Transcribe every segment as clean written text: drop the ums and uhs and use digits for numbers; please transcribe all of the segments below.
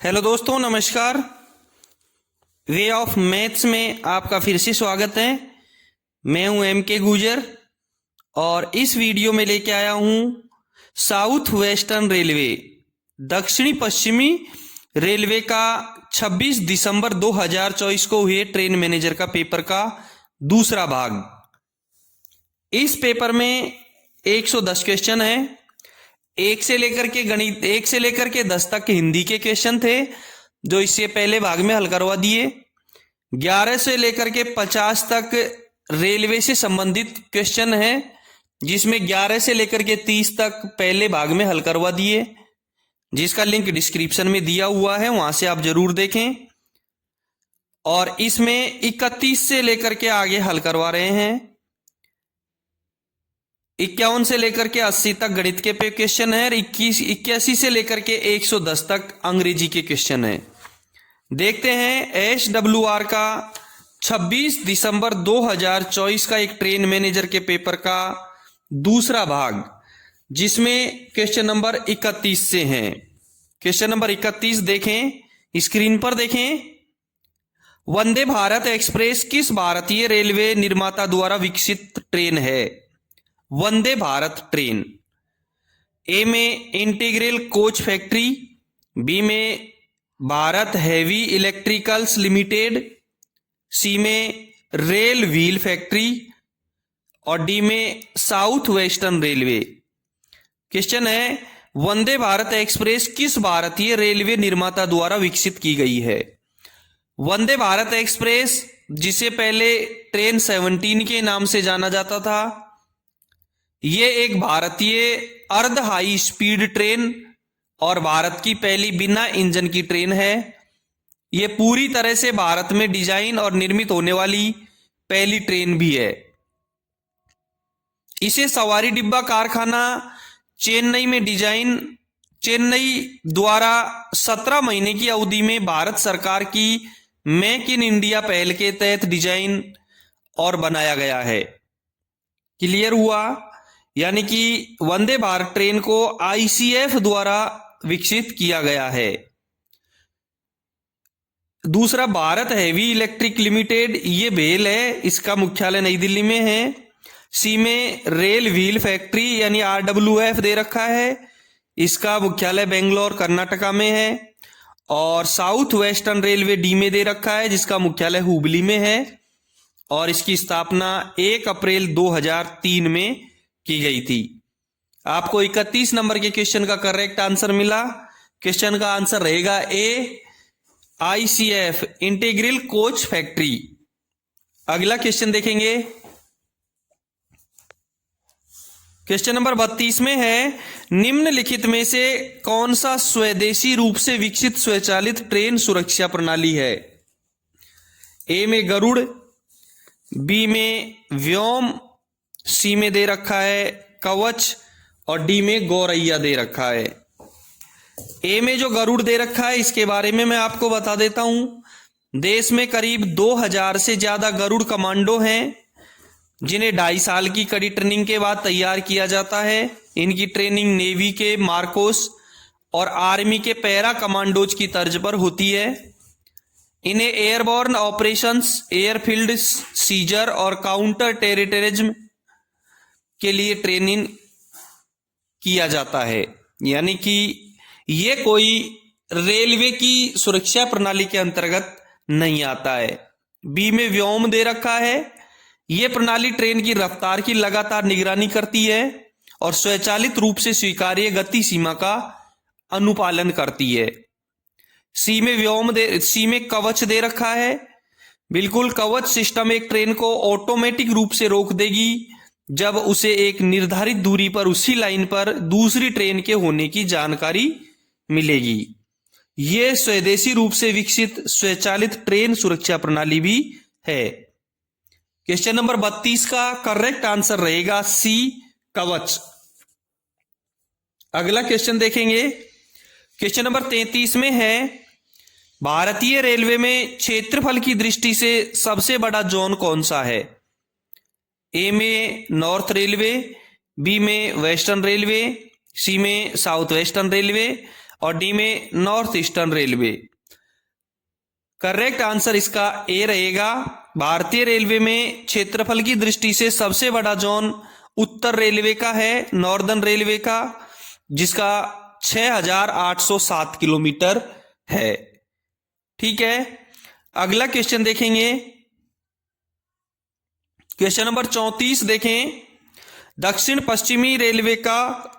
Hello दोस्तों, नमस्कार। Way of maths में आपका फिर से स्वागत है। मैं हूं एम के गुजर और इस वीडियो में लेके आया हूं साउथ वेस्टर्न रेलवे दक्षिणी पश्चिमी रेलवे का 26 दिसंबर 2024 को हुए ट्रेन मैनेजर का पेपर का दूसरा भाग। इस पेपर में 110 क्वेश्चन है। 1 से लेकर के गणित 1 से लेकर के 10 तक हिंदी के क्वेश्चन थे जो इससे पहले भाग में हल करवा दिए। 11 से लेकर के 50 तक रेलवे से संबंधित क्वेश्चन है जिसमें 11 से लेकर के 30 तक पहले भाग में हल करवा दिए, जिसका लिंक डिस्क्रिप्शन में दिया हुआ है, वहां से आप जरूर देखें। और इसमें 31 से लेकर के आगे हल करवा रहे हैं। 51 से लेकर के 80 तक गणित के पे क्वेश्चन है और 81 से लेकर के 110 तक अंग्रेजी के क्वेश्चन है। देखते हैं SWR का 26 दिसंबर 2024 का एक ट्रेन मैनेजर के पेपर का दूसरा भाग, जिसमें क्वेश्चन नंबर 31 से है। क्वेश्चन नंबर 31 देखें, स्क्रीन पर देखें। वंदे भारत एक्सप्रेस किस भारतीय रेलवे निर्माता द्वारा विकसित ट्रेन है? वंदे भारत ट्रेन। ए में इंटीग्रल कोच फैक्ट्री, बी में भारत हैवी इलेक्ट्रिकल्स लिमिटेड, सी में रेल व्हील फैक्ट्री और डी में साउथ वेस्टर्न रेलवे। क्वेश्चन है, वंदे भारत एक्सप्रेस किस भारतीय रेलवे निर्माता द्वारा विकसित की गई है? वंदे भारत एक्सप्रेस, जिसे पहले ट्रेन 17 के नाम से जाना जाता था, ये एक भारतीय अर्ध हाई स्पीड ट्रेन और भारत की पहली बिना इंजन की ट्रेन है। ये पूरी तरह से भारत में डिजाइन और निर्मित होने वाली पहली ट्रेन भी है। इसे सवारी डिब्बा कारखाना चेन्नई द्वारा 17 महीने की अवधि में भारत सरकार की मेक इन इंडिया पहल के तहत डिजाइन और बनाया गया है। क्लियर हुआ? यानी कि वंदे भारत ट्रेन को ICF द्वारा विकसित किया गया है। दूसरा, भारत हैवी इलेक्ट्रिक लिमिटेड, ये भेल है, इसका मुख्यालय नई दिल्ली में है। सी में रेल व्हील फैक्ट्री यानी RWF दे रखा है, इसका मुख्यालय बेंगलोर कर्नाटका में है। और साउथ वेस्टर्न रेलवे डी में दे रखा है, जिसका मुख्यालय हुबली में है और इसकी स्थापना 1 अप्रैल 2003 में की गई थी। आपको 31 नंबर के क्वेश्चन का करेक्ट आंसर मिला। क्वेश्चन का आंसर रहेगा ए, ICF इंटीग्रल कोच फैक्ट्री। अगला क्वेश्चन देखेंगे। क्वेश्चन नंबर 32 में है, निम्नलिखित में से कौन सा स्वदेशी रूप से विकसित स्वचालित ट्रेन सुरक्षा प्रणाली है? ए में गरुड़, बी में व्योम, सी में दे रखा है कवच और डी में गौरैया दे रखा है। ए में जो गरुड़ दे रखा है, इसके बारे में मैं आपको बता देता हूं। देश में करीब 2000 से ज्यादा गरुड़ कमांडो हैं, जिन्हें 2.5 साल की कड़ी ट्रेनिंग के बाद तैयार किया जाता है। इनकी ट्रेनिंग नेवी के मार्कोस और आर्मी के पैरा कमांडोज की तर्ज पर होती है। इन्हें एयरबॉर्न ऑपरेशंस, एयरफील्ड सीजर और काउंटर टेररिज्म के लिए ट्रेनिंग किया जाता है। यानी कि ये कोई रेलवे की सुरक्षा प्रणाली के अंतर्गत नहीं आता है। बी में व्योम दे रखा है, यह प्रणाली ट्रेन की रफ्तार की लगातार निगरानी करती है और स्वचालित रूप से स्वीकार्य गति सीमा का अनुपालन करती है। सी में कवच दे रखा है। बिल्कुल, कवच सिस्टम एक ट्रेन को ऑटोमेटिक रूप से रोक देगी जब उसे एक निर्धारित दूरी पर उसी लाइन पर दूसरी ट्रेन के होने की जानकारी मिलेगी। यह स्वदेशी रूप से विकसित स्वचालित ट्रेन सुरक्षा प्रणाली भी है। क्वेश्चन नंबर 32 का करेक्ट आंसर रहेगा सी, कवच। अगला क्वेश्चन देखेंगे। क्वेश्चन नंबर 33 में है, भारतीय रेलवे में क्षेत्रफल की दृष्टि से सबसे बड़ा जोन कौन सा है? ए में नॉर्थ रेलवे, बी में वेस्टर्न रेलवे, सी में साउथ वेस्टर्न रेलवे और डी में north eastern railway. Correct answer इसका ए रहेगा। भारतीय रेलवे में क्षेत्रफल की दृष्टि से सबसे बड़ा जोन उत्तर रेलवे का है, नॉर्दर्न रेलवे का, जिसका 6,807 किलोमीटर है। ठीक है, अगला क्वेश्चन देखेंगे। क्वेश्चन नंबर 34 देखें। दक्षिण पश्चिमी रेलवे का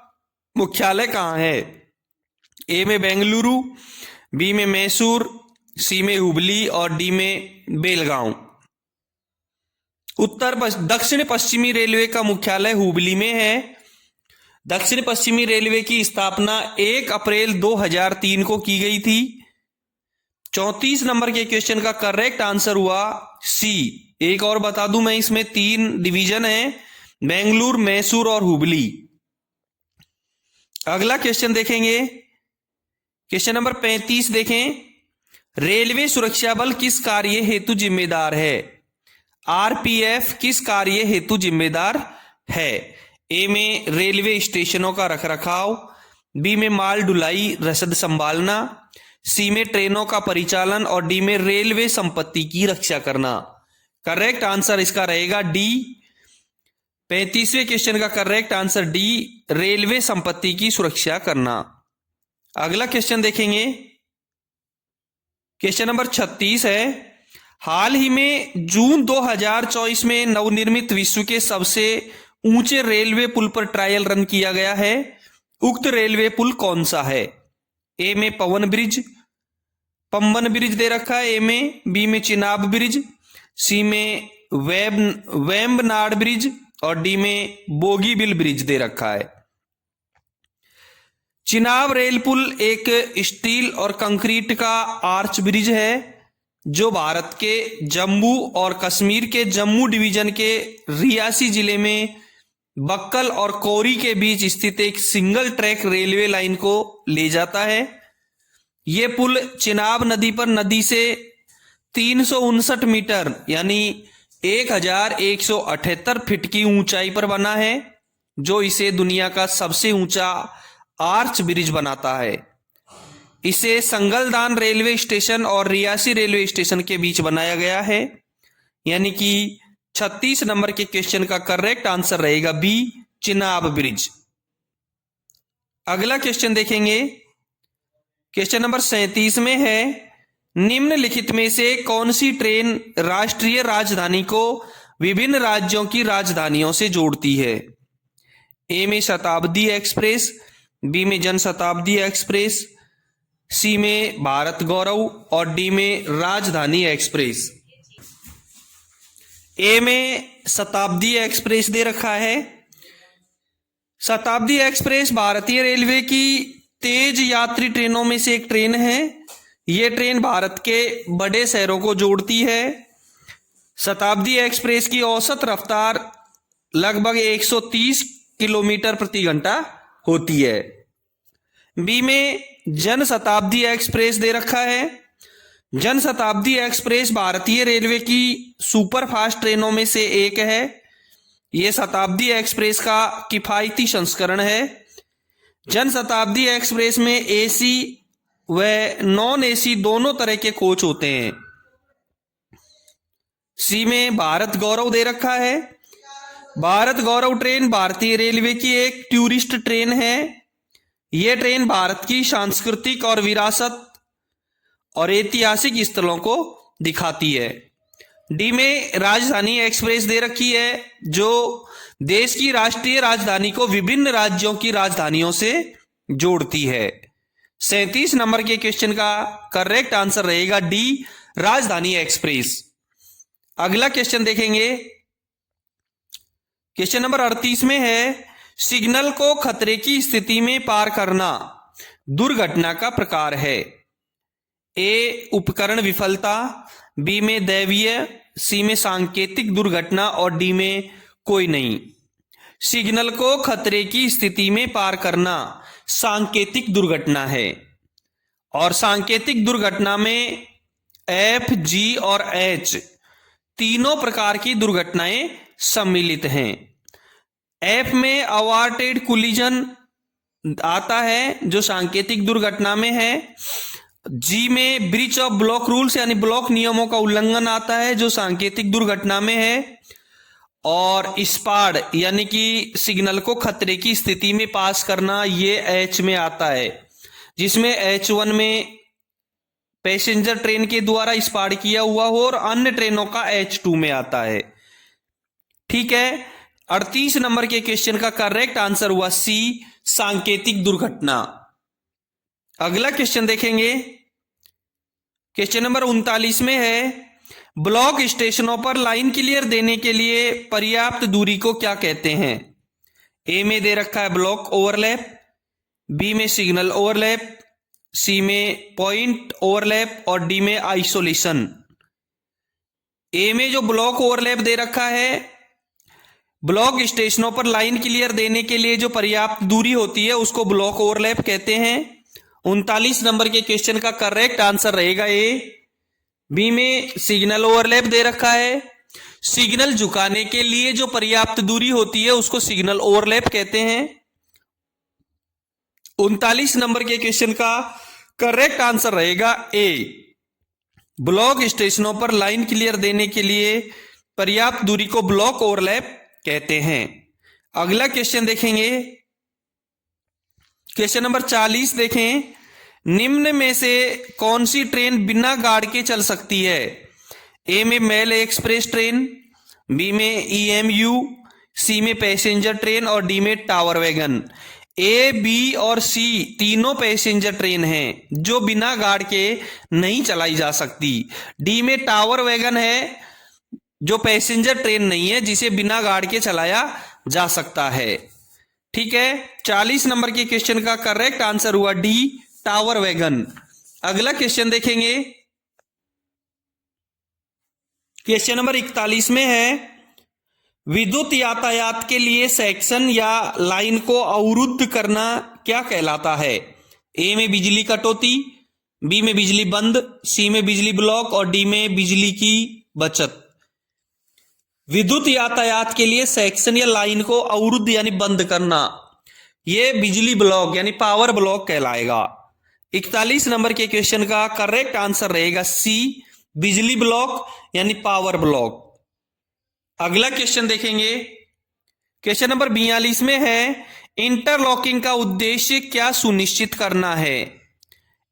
मुख्यालय कहां है? ए में बेंगलुरु, बी में मैसूर, सी में हुबली और डी में बेलगांव। दक्षिण पश्चिमी रेलवे का मुख्यालय हुबली में है। दक्षिण पश्चिमी रेलवे की स्थापना 1 अप्रैल 2003 को की गई थी। 34 नंबर के क्वेश्चन का करेक्ट आंसर हुआ सी। एक और बता दूं मैं, इसमें 3 डिवीजन है, बेंगलुरु, मैसूर और हुबली। अगला क्वेश्चन देखेंगे। क्वेश्चन नंबर 35 देखें। रेलवे सुरक्षा बल किस कार्य हेतु जिम्मेदार है? आरपीएफ किस कार्य हेतु जिम्मेदार है? ए में रेलवे स्टेशनों का रखरखाव, बी में माल ढुलाई रसद संभालना, सी में ट्रेनों का परिचालन और डी में रेलवे संपत्ति की रक्षा करना। करेक्ट आंसर इसका रहेगा डी। 35वें क्वेश्चन का करेक्ट आंसर डी, रेलवे संपत्ति की सुरक्षा करना। अगला क्वेश्चन देखेंगे। क्वेश्चन नंबर 36 है। हाल ही में जून 2024 में नवनिर्मित विश्व के सबसे ऊंचे रेलवे पुल पर ट्रायल रन किया गया है। उक्त रेलवे पुल कौन सा है? ए में पम्बन ब्रिज दे रखा है ए में, बी में चिनाब ब्रिज, सी में वेम्बनाड ब्रिज और डी में बोगीबिल ब्रिज दे रखा है। चिनाब रेल पुल एक स्टील और कंक्रीट का आर्च ब्रिज है जो भारत के जम्मू और कश्मीर के जम्मू डिवीजन के रियासी जिले में बक्कल और कोरी के बीच स्थित एक सिंगल ट्रैक रेलवे लाइन को ले जाता है। यह पुल चिनाब नदी पर नदी से 359 मीटर यानी 1178 फीट की ऊंचाई पर बना है, जो इसे दुनिया का सबसे ऊंचा आर्च ब्रिज बनाता है। इसे संगलदान रेलवे स्टेशन और रियासी रेलवे स्टेशन के बीच बनाया गया है। यानी कि 36 नंबर के क्वेश्चन का करेक्ट आंसर रहेगा बी, चिनाब ब्रिज। अगला क्वेश्चन देखेंगे। क्वेश्चन नंबर 37 में है, निम्नलिखित में से कौन सी ट्रेन राष्ट्रीय राजधानी को विभिन्न राज्यों की राजधानियों से जोड़ती है? ए में शताब्दी एक्सप्रेस, बी में जनशताब्दी एक्सप्रेस, सी में भारत गौरव और डी में राजधानी एक्सप्रेस। ए में शताब्दी एक्सप्रेस दे रखा है। शताब्दी एक्सप्रेस भारतीय रेलवे की तेज यात्री ट्रेनों में से एक ट्रेन है। यह ट्रेन भारत के बड़े शहरों को जोड़ती है। शताब्दी एक्सप्रेस की औसत रफ्तार लगभग 130 किलोमीटर प्रति घंटा होती है। बी में जनशताब्दी एक्सप्रेस दे रखा है। जनशताब्दी एक्सप्रेस भारतीय रेलवे की सुपरफास्ट ट्रेनों में से एक है। यह शताब्दी एक्सप्रेस का किफायती संस्करण है। जनशताब्दी एक्सप्रेस में एसी व नॉन एसी दोनों तरह के कोच होते हैं। सी में भारत गौरव दे रखा है। भारत गौरव ट्रेन भारतीय रेलवे की एक टूरिस्ट ट्रेन है। यह ट्रेन भारत की सांस्कृतिक और विरासत और ऐतिहासिक स्थलों को दिखाती है। डी में राजधानी एक्सप्रेस दे रखी है, जो देश की राष्ट्रीय राजधानी को विभिन्न राज्यों की राजधानियों से जोड़ती है। 37 नंबर के क्वेश्चन का करेक्ट आंसर रहेगा डी, राजधानी एक्सप्रेस। अगला क्वेश्चन देखेंगे। क्वेश्चन नंबर 38 में है, सिग्नल को खतरे की स्थिति में पार करना दुर्घटना का प्रकार है। ए उपकरण विफलता, बी में दैवीय, सी में सांकेतिक दुर्घटना और डी में कोई नहीं। सिग्नल को खतरे की स्थिति में पार करना सांकेतिक दुर्घटना है। और सांकेतिक दुर्घटना में एफ, जी और एच तीनों प्रकार की दुर्घटनाएं सम्मिलित हैं। एफ में अवार्टेड कोलिजन आता है जो सांकेतिक दुर्घटना में है। जी में ब्रीच ऑफ ब्लॉक रूल्स यानी ब्लॉक नियमों का उल्लंघन आता है जो सांकेतिक दुर्घटना में है। और स्पाड यानी कि सिग्नल को खतरे की स्थिति में पास करना, ये एच में आता है, जिसमें H1 में पैसेंजर ट्रेन के द्वारा स्पाड किया हुआ हो और अन्य ट्रेनों का H2 में आता है। ठीक है, 38 नंबर के क्वेश्चन का करेक्ट आंसर हुआ सी, सांकेतिक दुर्घटना। अगला क्वेश्चन देखेंगे, क्वेश्चन नंबर 39 में है ब्लॉक स्टेशनों पर लाइन क्लियर देने के लिए पर्याप्त दूरी को क्या कहते हैं। ए में दे रखा है ब्लॉक ओवरलैप, बी में सिग्नल ओवरलैप, सी में पॉइंट ओवरलैप और डी में आइसोलेशन। ए में जो ब्लॉक ओवरलैप दे रखा है, ब्लॉक स्टेशनों पर लाइन क्लियर देने के लिए जो पर्याप्त दूरी होती है उसको ब्लॉक ओवरलैप कहते हैं। 39 नंबर के क्वेश्चन का करेक्ट आंसर रहेगा ए। बी में सिग्नल ओवरलैप दे रखा है, सिग्नल झुकाने के लिए जो पर्याप्त दूरी होती है उसको सिग्नल ओवरलैप कहते हैं। 39 नंबर के क्वेश्चन का करेक्ट आंसर रहेगा ए, ब्लॉक स्टेशनों पर लाइन क्लियर देने के लिए पर्याप्त दूरी को ब्लॉक ओवरलैप कहते हैं। अगला क्वेश्चन देखेंगे, क्वेश्चन नंबर 40 देखें, निम्न में से कौन सी ट्रेन बिना गार्ड के चल सकती है। ए में मेल एक्सप्रेस ट्रेन, बी में EMU, सी में पैसेंजर ट्रेन और डी में टावर वैगन। ए, बी और सी तीनों पैसेंजर ट्रेन हैं जो बिना गार्ड के नहीं चलाई जा सकती। डी में टावर वैगन है जो पैसेंजर ट्रेन नहीं है जिसे बिना गार्ड के चलाया जा सकता है। ठीक है, 40 नंबर के क्वेश्चन का करेक्ट आंसर हुआ डी, टावर वैगन। अगला क्वेश्चन देखेंगे, क्वेश्चन नंबर 41 में है विद्युत यातायात के लिए सेक्शन या लाइन को अवरुद्ध करना क्या कहलाता है। ए में बिजली कटौती, बी में बिजली बंद, सी में बिजली ब्लॉक और डी में बिजली की बचत। विद्युत यातायात के लिए सेक्शन या लाइन को अवरुद्ध यानी बंद करना, यह बिजली ब्लॉक यानी पावर ब्लॉक कहलाएगा। 41 नंबर के क्वेश्चन का करेक्ट आंसर रहेगा सी, बिजली ब्लॉक यानी पावर ब्लॉक। अगला क्वेश्चन देखेंगे, क्वेश्चन नंबर 42 में है इंटरलॉकिंग का उद्देश्य क्या सुनिश्चित करना है।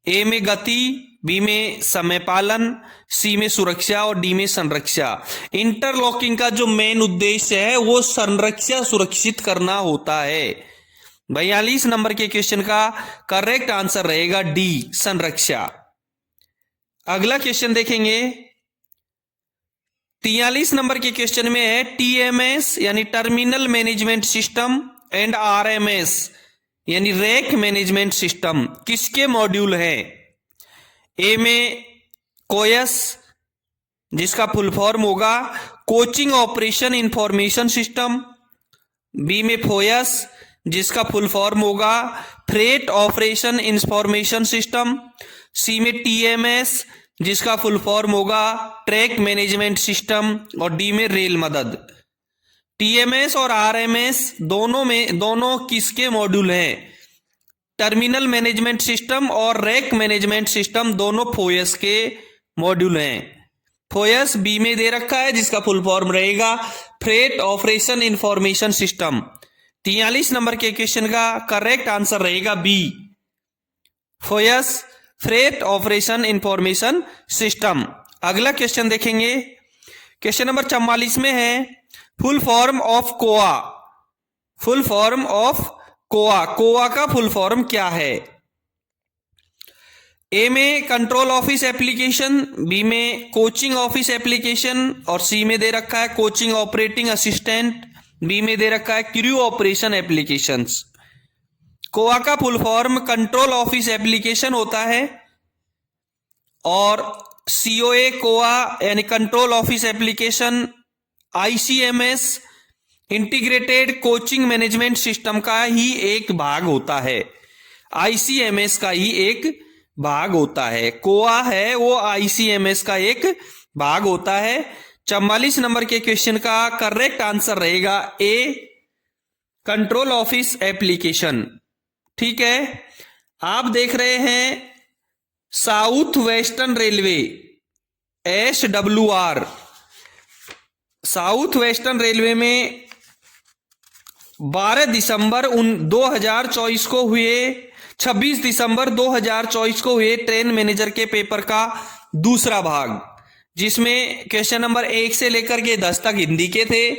ए में गति, बी में समय पालन, सी में सुरक्षा और डी में संरक्षा। इंटरलॉकिंग का जो मेन उद्देश्य है वो संरक्षा सुरक्षित करना होता है। 42 नंबर के क्वेश्चन का करेक्ट आंसर रहेगा डी, संरक्षा। अगला क्वेश्चन देखेंगे, 43 नंबर के क्वेश्चन में है TMS यानी terminal management system and RMS यानी रैक मैनेजमेंट सिस्टम किसके मॉड्यूल है। ए में कोयस जिसका फुल फॉर्म होगा coaching operation information system, B में फोयस जिसका फुल फॉर्म होगा freight operation information system, C में TMS जिसका फुल फॉर्म होगा ट्रैक मैनेजमेंट सिस्टम और डी में रेल मदद। TMS और RMS दोनों किसके मॉड्यूल हैं। टर्मिनल मैनेजमेंट सिस्टम और रैक मैनेजमेंट सिस्टम दोनों फोयस के मॉड्यूल हैं। फोयस बी में दे रखा है जिसका फुल फॉर्म रहेगा freight operation information system. 43 number के क्वेश्चन का करेक्ट आंसर रहेगा B, FOIS freight operation information system. अगला क्वेश्चन देखेंगे, क्वेश्चन नंबर 44 में है full form of COA. Full form of COA, COA का फुल फॉर्म क्या है। ए में कंट्रोल ऑफिस एप्लीकेशन, बी में कोचिंग ऑफिस एप्लीकेशन और सी में दे रखा है कोचिंग ऑपरेटिंग असिस्टेंट, बी में दे रखा है क्रू ऑपरेशन एप्लीकेशंस। कोआ का full form control office application होता है और COA कोआ यानी control office application ICMS integrated coaching management system का ही एक भाग होता है। ICMS का ही एक भाग होता है। कोआ है वो ICMS का एक भाग होता है। 44 नंबर के क्वेश्चन का करेक्ट आंसर रहेगा ए, कंट्रोल ऑफिस एप्लीकेशन। ठीक है। आप देख रहे हैं south western railway SWR। South western railway में 12 दिसंबर 2024 को हुए 26 दिसंबर 2024 को हुए ट्रेन मैनेजर के पेपर का दूसरा भाग, जिसमें क्वेश्चन नंबर 1 से लेकर के 10 तक हिंदी के थे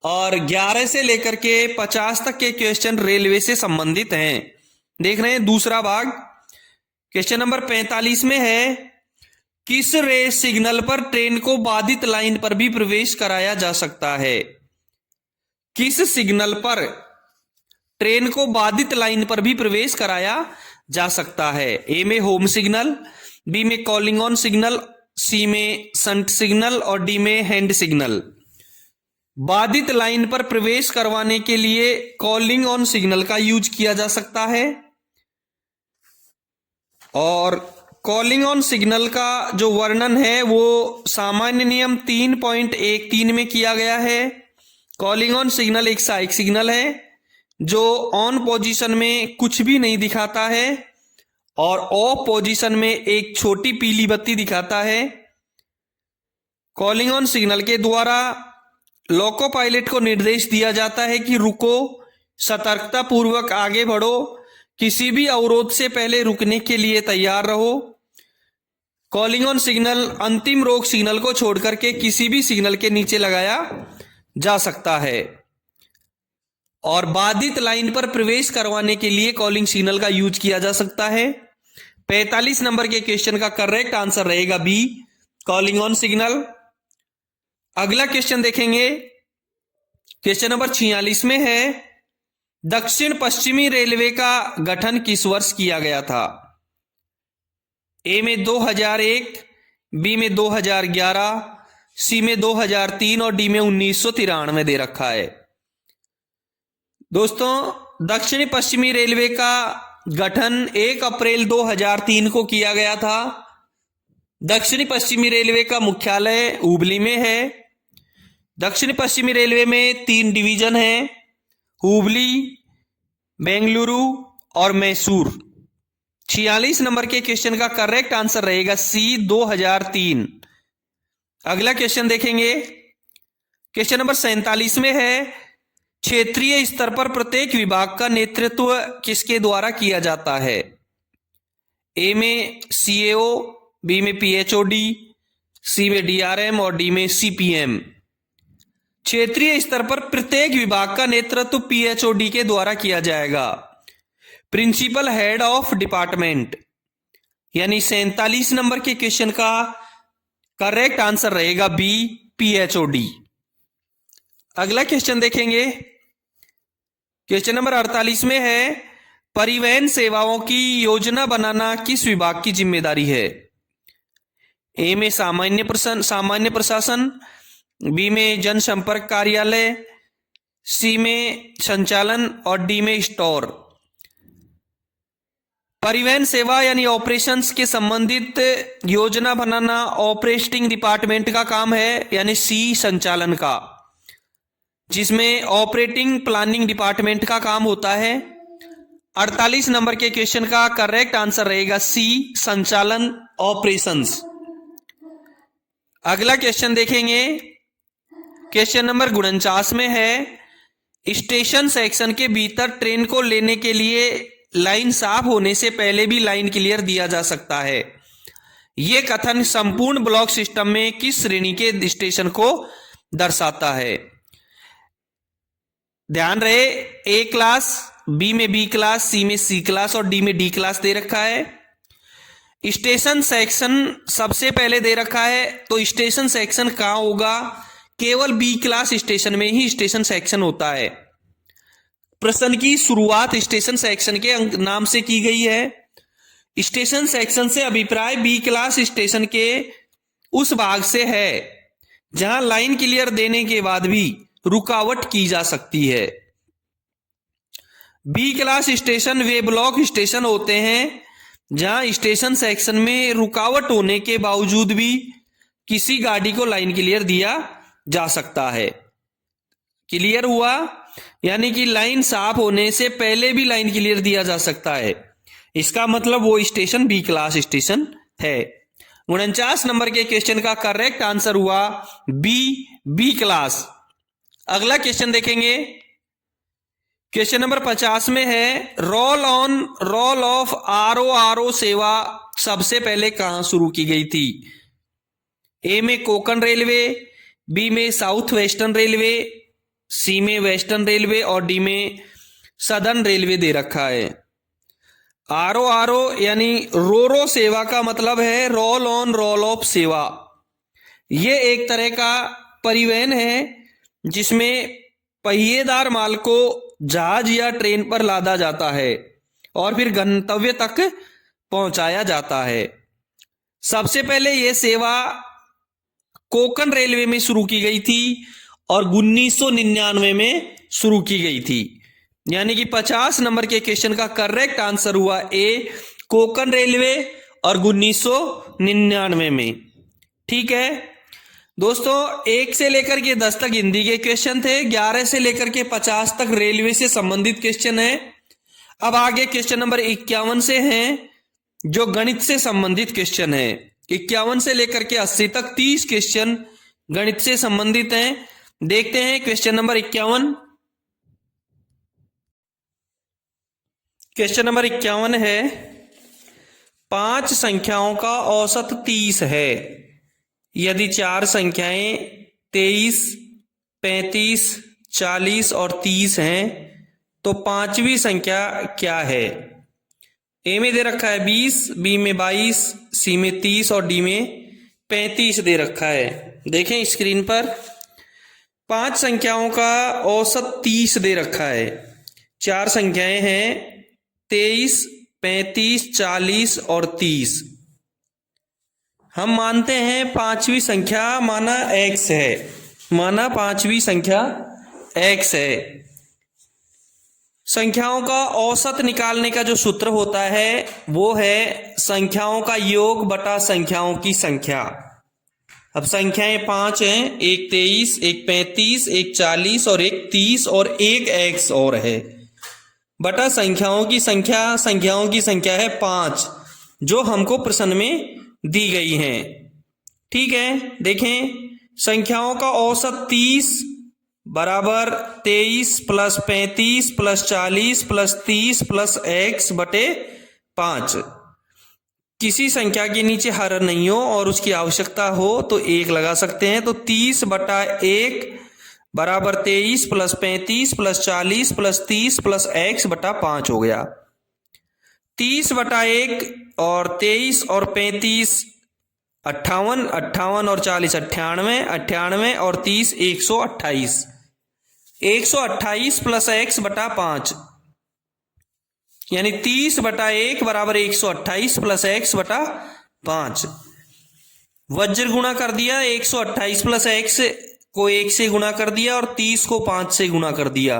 और 11 से लेकर के 50 तक के क्वेश्चन रेलवे से संबंधित हैं। देख रहे हैं दूसरा भाग। क्वेश्चन नंबर 45 में है, किस रेस सिग्नल पर ट्रेन को बाधित लाइन पर भी प्रवेश कराया जा सकता है? किस सिग्नल पर ट्रेन को बाधित लाइन पर भी प्रवेश कराया जा सकता है? ए में होम सिग्नल, बी में कॉलिंग ऑन सिग्नल, सी में संट सिग्नल और डी में हैंड सिग्नल। बाधित लाइन पर प्रवेश करवाने के लिए कॉलिंग ऑन सिग्नल का यूज किया जा सकता है और कॉलिंग ऑन सिग्नल का जो वर्णन है वो सामान्य नियम 3.13 में किया गया है। कॉलिंग ऑन सिग्नल एक सहायक सिग्नल है जो ऑन पोजीशन में कुछ भी नहीं दिखाता है और ऑफ पोजीशन में एक छोटी पीली बत्ती दिखाता है। कॉलिंग ऑन सिग्नल के द्वारा लोको पायलट को निर्देश दिया जाता है कि रुको, सतर्कता पूर्वक आगे बढ़ो, किसी भी अवरोध से पहले रुकने के लिए तैयार रहो। कॉलिंग ऑन सिग्नल अंतिम रोक सिग्नल को छोड़कर के किसी भी सिग्नल के नीचे लगाया जा सकता है और बाधित लाइन पर प्रवेश करवाने के लिए कॉलिंग सिग्नल का यूज किया जा सकता है। 45 नंबर के क्वेश्चन का करेक्ट आंसर रहेगा बी, कॉलिंग ऑन सिग्नल। अगला क्वेश्चन देखेंगे। क्वेश्चन नंबर 46 में है, दक्षिण पश्चिमी रेलवे का गठन किस वर्ष किया गया था? ए में 2001, बी में 2011, सी में 2003 और डी में 1993 दे रखा है। दोस्तों, दक्षिणी पश्चिमी रेलवे का गठन 1 अप्रैल 2003 को किया गया था। दक्षिणी पश्चिमी रेलवे का मुख्यालय हुबली में है। दक्षिणी पश्चिमी रेलवे में 3 डिवीजन हैं, हुबली, बेंगलुरु और मैसूर। 46 नंबर के क्वेश्चन का करेक्ट आंसर रहेगा सी, 2003। अगला क्वेश्चन देखेंगे। क्वेश्चन नंबर 47 में है, क्षेत्रीय स्तर पर प्रत्येक विभाग का नेतृत्व किसके द्वारा किया जाता है? ए में CAO, बी में PHOD, सी में DRM और डी में CPM। क्षेत्रीय स्तर पर प्रत्येक विभाग का नेतृत्व PHOD के द्वारा किया जाएगा, प्रिंसिपल हेड ऑफ डिपार्टमेंट। यानी 47 नंबर के क्वेश्चन का करेक्ट आंसर रहेगा बी, PHOD। अगला क्वेश्चन देखेंगे। क्वेश्चन नंबर 48 में है, परिवहन सेवाओं की योजना बनाना किस विभाग की जिम्मेदारी है? ए में सामान्य प्रशासन, बी में जनसंपर्क कार्यालय, सी में संचालन और डी में स्टोर। परिवहन सेवा यानी ऑपरेशंस के संबंधित योजना बनाना ऑपरेटिंग डिपार्टमेंट का काम है, यानी सी संचालन का, जिसमें ऑपरेटिंग प्लानिंग डिपार्टमेंट का काम होता है। 48 नंबर के क्वेश्चन का करेक्ट आंसर रहेगा सी, संचालन ऑपरेशंस। अगला क्वेश्चन देखेंगे। क्वेश्चन नंबर 49 में है, स्टेशन सेक्शन के भीतर ट्रेन को लेने के लिए लाइन साफ होने से पहले भी लाइन क्लियर दिया जा सकता है। यह कथन संपूर्ण ब्लॉक सिस्टम में किस श्रेणी के स्टेशन को दर्शाता है? ध्यान रहे, ए क्लास, बी में बी क्लास, सी में सी क्लास और डी में डी क्लास दे रखा है। स्टेशन सेक्शन सबसे पहले दे रखा है, तो स्टेशन सेक्शन कहां होगा? केवल बी क्लास स्टेशन में ही स्टेशन सेक्शन होता है। प्रश्न की शुरुआत स्टेशन सेक्शन के नाम से की गई है। स्टेशन सेक्शन से अभिप्राय बी क्लास स्टेशन के उस भाग से है जहां लाइन क्लियर देने के बाद भी रुकावट की जा सकती है। बी क्लास स्टेशन वे ब्लॉक स्टेशन होते हैं जहां स्टेशन सेक्शन में रुकावट होने के बावजूद भी किसी गाड़ी को लाइन क्लियर दिया जा सकता है। क्लियर हुआ? यानी कि लाइन साफ होने से पहले भी लाइन क्लियर दिया जा सकता है, इसका मतलब वो स्टेशन बी क्लास स्टेशन है। 49 नंबर के क्वेश्चन का करेक्ट आंसर हुआ बी क्लास। अगला क्वेश्चन देखेंगे, क्वेश्चन नंबर 50 में है रोल ऑफ आरओ सेवा सबसे पहले कहां शुरू की गई थी? ए में कोंकण रेलवे, बी में साउथ वेस्टर्न रेलवे, सी में वेस्टर्न रेलवे और डी में सदर्न रेलवे दे रखा है। आरओ यानी रो सेवा का मतलब है रोल ऑन रोल ऑफ सेवा। ये एक तरह का परिवहन है जिसमें पहिएदार माल को जहाज या ट्रेन पर लादा जाता है और फिर गंतव्य तक पहुंचाया जाता है। सबसे पहले यह सेवा कोंकण रेलवे में शुरू की गई थी और 1999 में शुरू की गई थी। यानी कि 50 नंबर के क्वेश्चन का करेक्ट आंसर हुआ ए कोंकण रेलवे और 1999 में। ठीक है दोस्तों, 1 से लेकर के 10 तक हिंदी के क्वेश्चन थे, 11 से लेकर के 50 तक रेलवे से संबंधित क्वेश्चन है। अब आगे क्वेश्चन नंबर 51 से हैं जो गणित से संबंधित क्वेश्चन है। 51 से लेकर के 80 तक 30 क्वेश्चन गणित से संबंधित हैं। देखते हैं क्वेश्चन नंबर 51। क्वेश्चन नंबर 51 है 5 संख्याओं का औसत 30 है। यदि 4 संख्याएं 23, 35, 40 और 30 हैं तो पांचवी संख्या क्या है? ए में दे रखा है 20, बी में 22, सी में 30 और डी में 35 दे रखा है। देखें स्क्रीन पर 5 संख्याओं का औसत 30 दे रखा है। 4 संख्याएं हैं 23, 35, 40 और 30। हम मानते हैं पांचवी संख्या माना x है, माना पांचवी संख्या x है। संख्याओं का औसत निकालने का जो सूत्र होता है वो है संख्याओं का योग बटा संख्याओं की संख्या। अब संख्याएं 5 हैं, एक 23, एक 35, एक 40 और एक 30 और एक x और है, बटा संख्याओं की संख्या है 5 जो हमको प्रश्न में दी गई हैं। ठीक है, देखें संख्याओं का औसत 30 बराबर 23 plus 35 plus 40 plus 30 plus x बटे 5। किसी संख्या के नीचे हर नहीं हो और उसकी आवश्यकता हो तो 1 लगा सकते हैं। तो 30 बटा 1 बराबर 23 plus 35 plus 40 plus 30 plus x बटा 5 हो गया। 30 बटा 1 और 23 और 35 58, 58 और 40 98, 98 और 30 128, 128 प्लस x बटा 5 यानी 30 बटा 1 बराबर 128 प्लस x बटा 5। वज्र गुणा कर दिया, 128 प्लस x को 1 से गुणा कर दिया और 30 को 5 से गुणा कर दिया,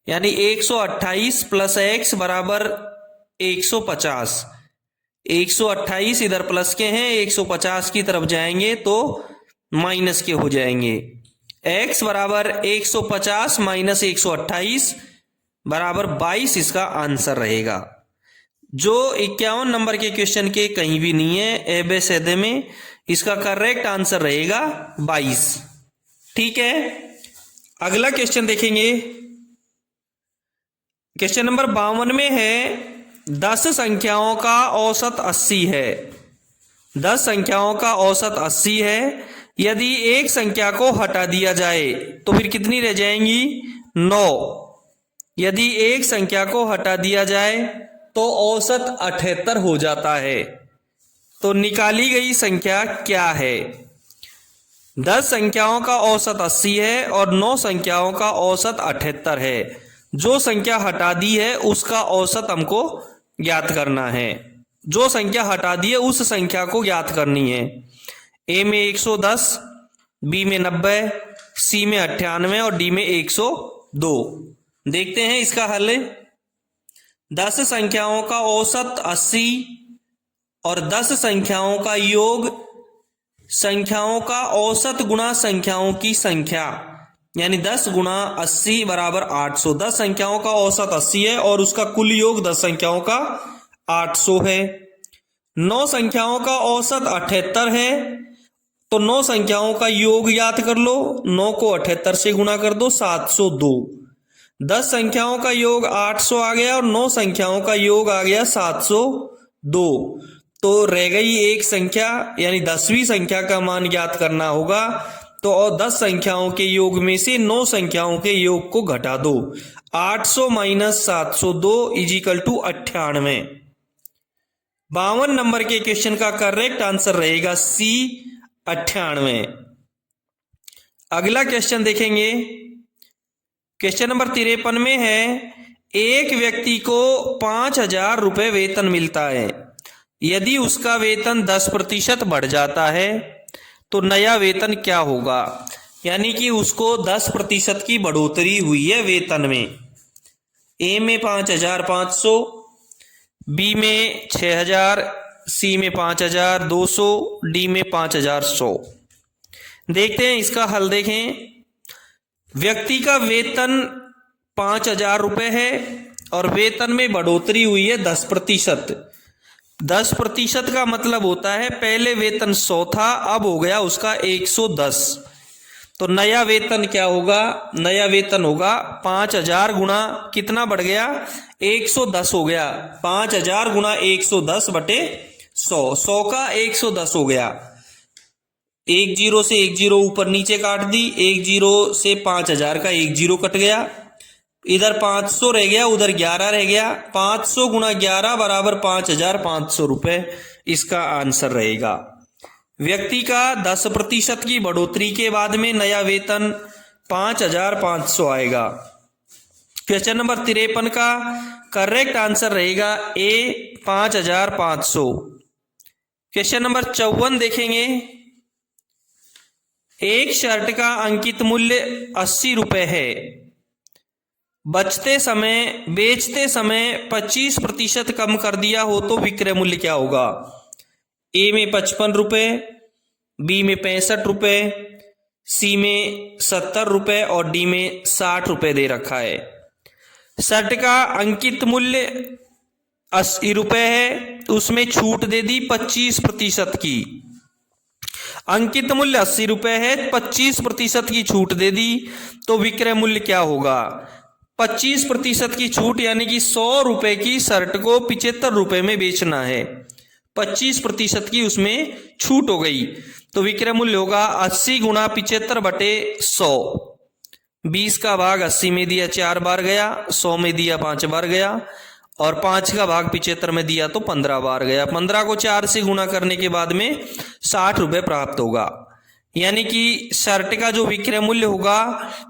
यानी 128 प्लस x बराबर 150। 128 इधर प्लस के हैं, 150 की तरफ जाएंगे तो माइनस के हो जाएंगे। x बराबर 150 माइनस 128 बराबर 22 इसका आंसर रहेगा, जो 51 नंबर के क्वेश्चन के कहीं भी नहीं है। एबेसेदे में इसका करेक्ट आंसर रहेगा 22। ठीक है, अगला क्वेश्चन देखेंगे। क्वेश्चन नंबर 52 में है 10 संख्याओं का औसत 80 है। 10 संख्याओं का औसत 80 है। यदि एक संख्या को हटा दिया जाए तो फिर कितनी रह जाएंगी? 9। यदि एक संख्या को हटा दिया जाए तो औसत 78 हो जाता है। तो निकाली गई संख्या क्या है? 10 संख्याओं का औसत 80 है और 9 संख्याओं का औसत 78 है। जो संख्या हटा दी है उसका औसत हमको ज्ञात करना है। जो संख्या हटा दी है उस संख्या को ज्ञात करनी है। ए में 110, बी में 90, सी में 98 और डी में 102। देखते हैं इसका हल। 10 संख्याओं का औसत 80 और 10 संख्याओं का योग संख्याओं का औसत गुणा संख्याओं की संख्या, यानी 10 गुणा 80 बराबर 800। 10 संख्याओं का औसत 80 है और उसका कुल योग 10 संख्याओं का 800 है। 9 संख्याओं का औसत 78 है, तो 9 संख्याओं का योग ज्ञात कर लो। 9 को 78 से गुणा कर दो, 702। 10 संख्याओं का योग 800 आ गया और 9 संख्याओं का योग आ गया 702। तो रह गई एक संख्या, यानी 10वीं संख्या का मान ज्ञात करना होगा। तो और 10 संख्याओं के योग में से 9 संख्याओं के योग को घटा दो। 800 माइनस 702 इजिकल टू 98। 52 नंबर के क्वेश्चन का करेक्ट आंसर रहेगा सी, 98। अगला क्वेश्चन देखेंगे। क्वेश्चन नंबर 53 में है, एक व्यक्ति को 5,000 रुपए वेतन मिलता है। यदि उसका वेतन 10% बढ़ जाता है तो नया वेतन क्या होगा? यानी कि उसको 10% की बढ़ोतरी हुई है वेतन में। ए में 5,500, बी में 6,000, सी में 5,200, डी में 5,100। देखते हैं इसका हल। देखें, व्यक्ति का वेतन 5,000 रुपए है और वेतन में बढ़ोतरी हुई है 10%। 10% का मतलब होता है पहले वेतन 100 था, अब हो गया उसका 110। तो नया वेतन क्या होगा? नया वेतन होगा 5,000 गुणा कितना बढ़ गया? 110 हो गया। 5,000 गुणा 110 बटे 100, 100 का 110 हो गया। एक जीरो से एक जीरो ऊपर नीचे काट दी, एक जीरो से 5,000 का एक जीरो कट गया, इधर 500 रह गया, उधर 11 रह गया। 500 गुणा 11 बराबर 5,500 रुपए इसका आंसर रहेगा। व्यक्ति का 10% की बढ़ोतरी के बाद में नया वेतन 5,500 आएगा। क्वेश्चन नंबर 53 का करेक्ट आंसर रहेगा ए, 5,500। क्वेश्चन नंबर 54 देखेंगे। एक शर्ट का अंकित मूल्य 80 रुपए है। बेचते समय 25% कम कर दिया हो तो विक्रय मूल्य क्या होगा? ए में 55 रुपए, बी में 65 रुपए, सी में 70 रुपए और डी में 60 रुपए दे रखा है। शर्ट का अंकित मूल्य 80 रुपए है, उसमें छूट दे दी 25% की। अंकित मूल्य 80 रुपए है, 25% की छूट दे दी, तो विक्रय मूल्य क्या होगा? 25% की छूट यानी कि 100 रुपए की शर्ट को 75 रुपए में बेचना है। 25% की उसमें छूट हो गई, तो विक्रय मूल्य होगा 80 गुणा 75 बटे 100। 20 का भाग 80 में दिया 4 बार गया, 100 में दिया 5 बार गया और 5 का भाग 75 में दिया तो 15 बार गया। 15 को 4 से गुणा करने के बाद में 60 रुपए प्राप्त होगा। यानी कि शर्ट का जो विक्रय मूल्य होगा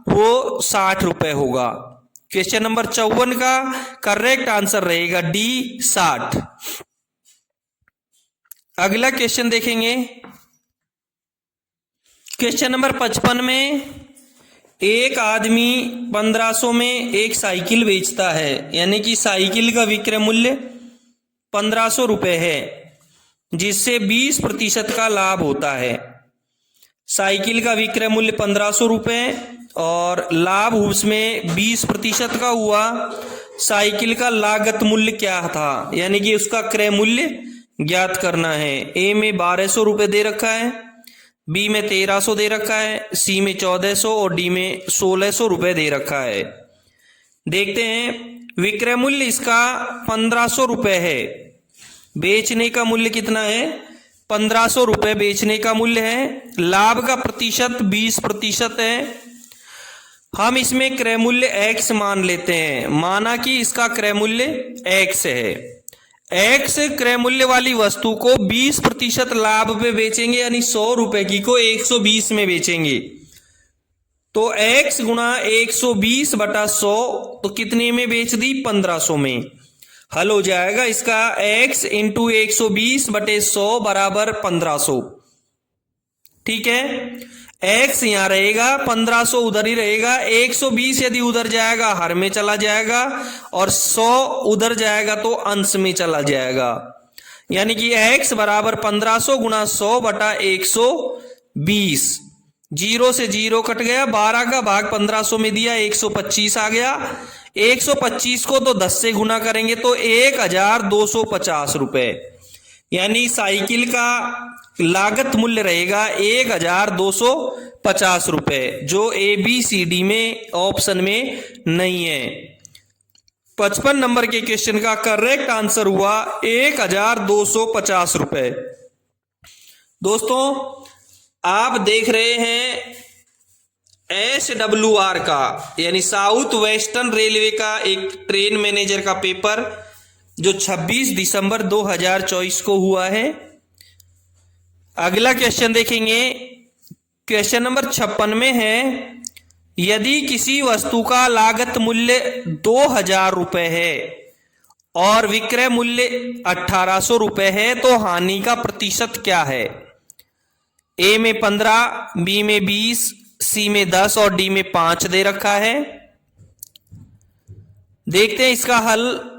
वो 60 रुपए होगा। क्वेश्चन नंबर 54 का करेक्ट आंसर रहेगा डी, 60। अगला क्वेश्चन देखेंगे। क्वेश्चन नंबर 55 में एक आदमी 1500 में एक साइकिल बेचता है, यानी कि साइकिल का विक्रय मूल्य 1500 रुपए है, जिससे 20% का लाभ होता है। साइकिल का विक्रय मूल्य 1500 रुपए और लाभ उसमें 20% का हुआ। साइकिल का लागत मूल्य क्या था? यानी कि उसका क्रय मूल्य ज्ञात करना है। ए में 1200 रुपए दे रखा है, बी में 1300 दे रखा है, सी में 1400 और डी में 1600 रुपए दे रखा है। देखते हैं, विक्रय मूल्य इसका 1500 रुपए है, बेचने का मूल्य कितना है? 1500 रुपए बेचने का मूल्य है। लाभ का प्रतिशत 20% है। हम इसमें क्रय मूल्य x मान लेते हैं। माना कि इसका क्रय मूल्य x है। x क्रय मूल्य वाली वस्तु को 20% लाभ पे बेचेंगे, यानी 100 रुपए की को 120 में बेचेंगे। तो x गुणा 120 बटा 100 तो कितने में बेच दी? 1500 में। हल हो जाएगा इसका x इंटू 120 बटे 100 बराबर 1500। ठीक है, x यहां रहेगा, 1500 उधर ही रहेगा, 120 यदि उधर जाएगा हर में चला जाएगा और 100 उधर जाएगा तो अंश में चला जाएगा। यानी कि x बराबर 1500 गुणा 100 बटा 120। जीरो से जीरो कट गया, 12 का भाग 1500 में दिया, 125 आ गया। 125 को तो 10 से गुना करेंगे तो 1250 रुपए, यानी साइकिल का लागत मूल्य रहेगा 1250 रुपए, जो ABCD में ऑप्शन में नहीं है। 55 नंबर के क्वेश्चन का करेक्ट आंसर हुआ 1250 रुपए। दोस्तों आप देख रहे हैं SWR का यानी साउथ वेस्टर्न रेलवे का एक ट्रेन मैनेजर का पेपर जो 26 दिसंबर 2024 को हुआ है। अगला क्वेश्चन देखेंगे, क्वेश्चन नंबर 56 में है, यदि किसी वस्तु का लागत मूल्य 2000 रुपए है और विक्रय मूल्य 1800 रुपए है तो हानि का प्रतिशत क्या है? ए में 15, बी में 20, सी में 10 और डी में 5 दे रखा है। देखते हैं इसका हल।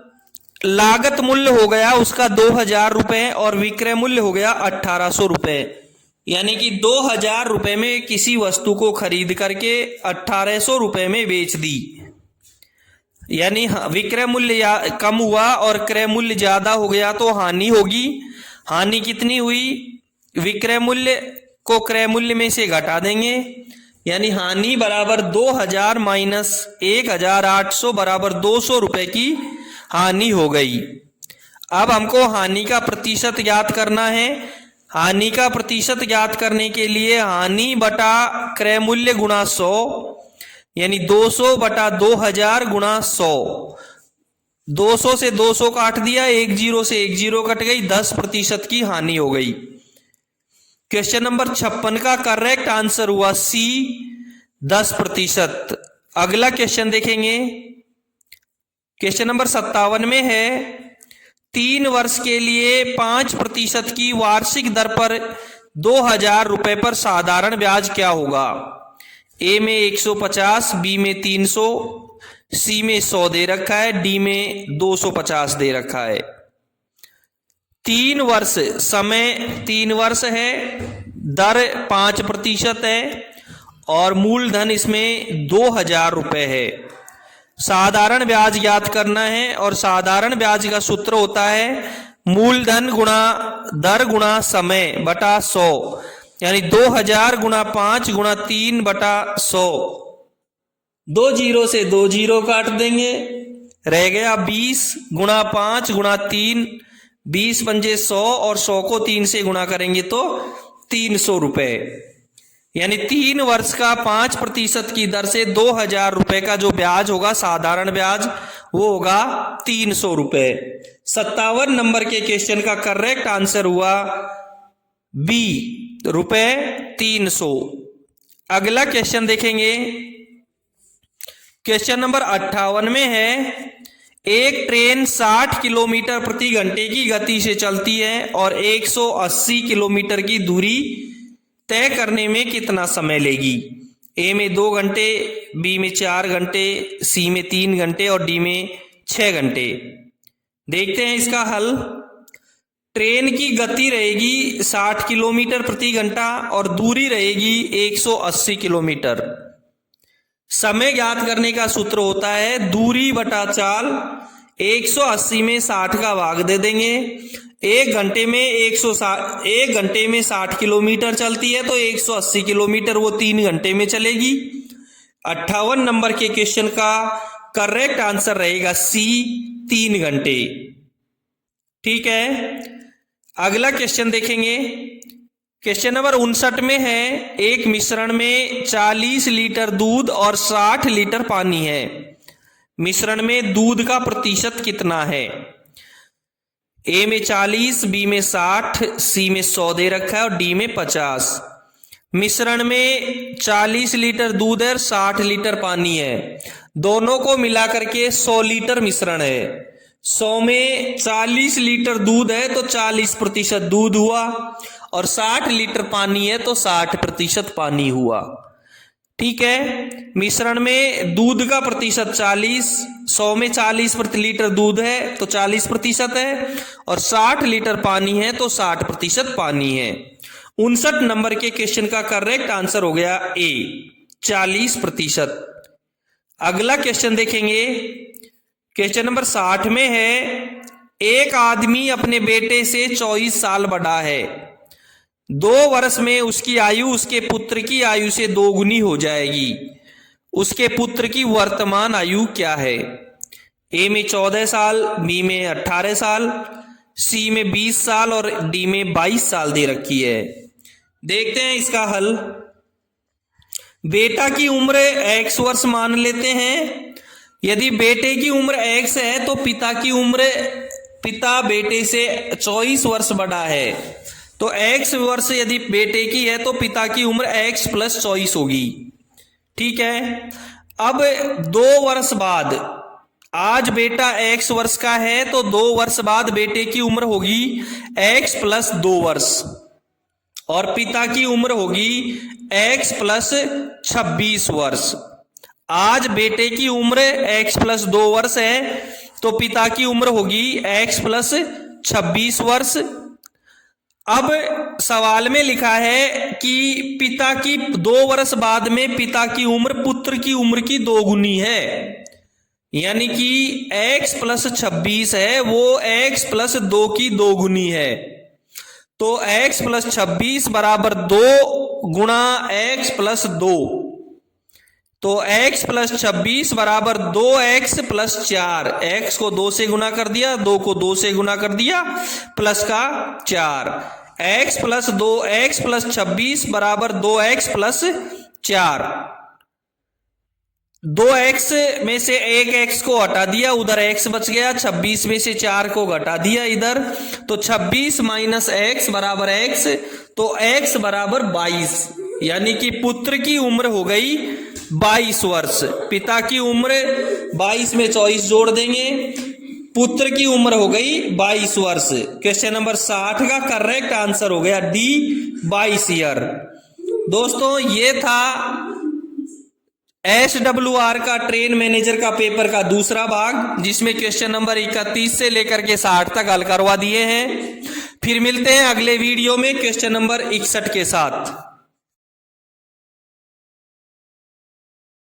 लागत मूल्य हो गया उसका 2000 रुपए और विक्रय मूल्य हो गया 1800 रुपए, यानी कि 2000 रुपए में किसी वस्तु को खरीद करके 1800 रुपए में बेच दी, यानी विक्रय मूल्य कम हुआ और क्रय मूल्य ज्यादा हो गया तो हानि होगी। हानि कितनी हुई? विक्रय मूल्य को क्रय मूल्य में से घटा देंगे, यानी हानि बराबर 2000 माइनस 1800 बराबर 200 रुपए की हानि हो गई। अब हमको हानि का प्रतिशत ज्ञात करना है। हानि का प्रतिशत ज्ञात करने के लिए हानि बटा क्रय मूल्य गुणा 100, यानी 200 बटा 2000 गुणा 100। 200 से 200 काट दिया, 1 जीरो से 1 जीरो कट गई, 10% की हानि हो गई। क्वेश्चन नंबर 56 का करेक्ट आंसर हुआ सी, 10%। अगला क्वेश्चन देखेंगे, क्वेश्चन नंबर 57 में है, 3 वर्ष के लिए 5% की वार्षिक दर पर 2000 रुपए पर साधारण ब्याज क्या होगा? ए में 150, बी में 300, सी में 100 दे रखा है, डी में 250 दे रखा है। 3 वर्ष, समय 3 वर्ष है, दर 5% है और मूलधन इसमें 2000 रुपए है। साधारण ब्याज ज्ञात करना है और साधारण ब्याज का सूत्र होता है मूलधन गुणा दर गुणा समय बटा 100, यानी 2000 गुणा 5 गुणा 3 बटा 100। 2 जीरो से 2 जीरो काट देंगे, रह गया 20 गुणा 5 गुणा 3, 20 पंजे 100 और 100 को 3 से गुणा करेंगे तो 300 रुपए, यानी 3 वर्ष का 5% की दर से 2000 रुपए का जो ब्याज होगा साधारण ब्याज वो होगा 300 रुपए। 57 नंबर के क्वेश्चन का करेक्ट आंसर हुआ बी, रुपए 300। अगला क्वेश्चन देखेंगे, क्वेश्चन नंबर 58 में है, एक ट्रेन 60 किलोमीटर प्रति घंटे की गति से चलती है और 180 किलोमीटर की दूरी तय करने में कितना समय लेगी? ए में 2 घंटे, बी में 4 घंटे, सी में 3 घंटे और डी में 6 घंटे। देखते हैं इसका हल। ट्रेन की गति रहेगी 60 किलोमीटर प्रति घंटा और दूरी रहेगी 180 किलोमीटर। समय ज्ञात करने का सूत्र होता है दूरी बटा चाल। 180 में 60 का भाग दे देंगे। 1 घंटे में 60 किलोमीटर चलती है तो 180 किलोमीटर वो 3 घंटे में चलेगी। 58 नंबर के क्वेश्चन का करेक्ट आंसर रहेगा सी, 3 घंटे। ठीक है, अगला क्वेश्चन देखेंगे। क्वेश्चन नंबर 59 में है, एक मिश्रण में 40 लीटर दूध और 60 लीटर पानी है। मिश्रण में दूध का प्रतिशत कितना है? ए में 40, बी में 60, सी में 100 दे रखा है और डी में 50। मिश्रण में 40 लीटर दूध है और 60 लीटर पानी है, दोनों को मिलाकर के 100 लीटर मिश्रण है। 100 में 40 लीटर दूध है तो 40% दूध हुआ और 60 लीटर पानी है तो 60% पानी हुआ। ठीक है, मिश्रण में दूध का प्रतिशत 40, 100 में 40 लीटर दूध है तो 40% है और 60 लीटर पानी है तो 60% पानी है। 59 नंबर के क्वेश्चन का करेक्ट आंसर हो गया ए, 40%। अगला क्वेश्चन देखेंगे, क्वेश्चन नंबर 60 में है, एक आदमी अपने बेटे से 24 साल बड़ा है। 2 वर्ष में उसकी आयु उसके पुत्र की आयु से 2 गुनी हो जाएगी। उसके पुत्र की वर्तमान आयु क्या है? ए में 14 साल, बी में 18 साल, सी में 20 साल और डी में 22 साल दे रखी है। देखते हैं इसका हल। बेटा की उम्र x वर्ष मान लेते हैं। यदि बेटे की उम्र x है तो पिता बेटे से 24 वर्ष बड़ा है, तो x वर्ष यदि बेटे की है तो पिता की उम्र x + 24 होगी। ठीक है। अब 2 वर्ष बाद, आज बेटा x वर्ष का है तो 2 वर्ष बाद बेटे की उम्र होगी x + 2 वर्ष और पिता की उम्र होगी x + 26 वर्ष। आज बेटे की उम्र x + 2 वर्ष है तो पिता की उम्र होगी x + 26 वर्ष। अब सवाल में लिखा है कि पिता की 2 वर्ष बाद में पिता की उम्र पुत्र की उम्र की 2 गुनी है, यानी कि x + 26 है वो x + 2 की 2 गुनी है। तो x + 26 बराबर 2 गुणा x + 2, तो x + 26 बराबर 2x + 4। x को 2 से गुना कर दिया, 2 को 2 से गुना कर दिया, प्लस का 4। x + 2x + 26 बराबर 2x + 4। 2x में से एक x को हटा दिया, उधर x बच गया। 26 में से 4 को घटा दिया इधर, तो 26 - x बराबर x, तो x बराबर 22, यानी कि पुत्र की उम्र हो गई 22 वर्ष। पिता की उम्र 22 में 24 जोड़ देंगे, पुत्र की उम्र हो गई 22 वर्ष। क्वेश्चन नंबर 60 का करेक्ट आंसर हो गया डी, 22 ईयर। दोस्तों ये था SWR का ट्रेन मैनेजर का पेपर का दूसरा भाग, जिसमें क्वेश्चन नंबर 31 से लेकर के 60 तक हल करवा दिए हैं। फिर मिलते हैं अगले वीडियो में क्वेश्चन नंबर 61 के साथ।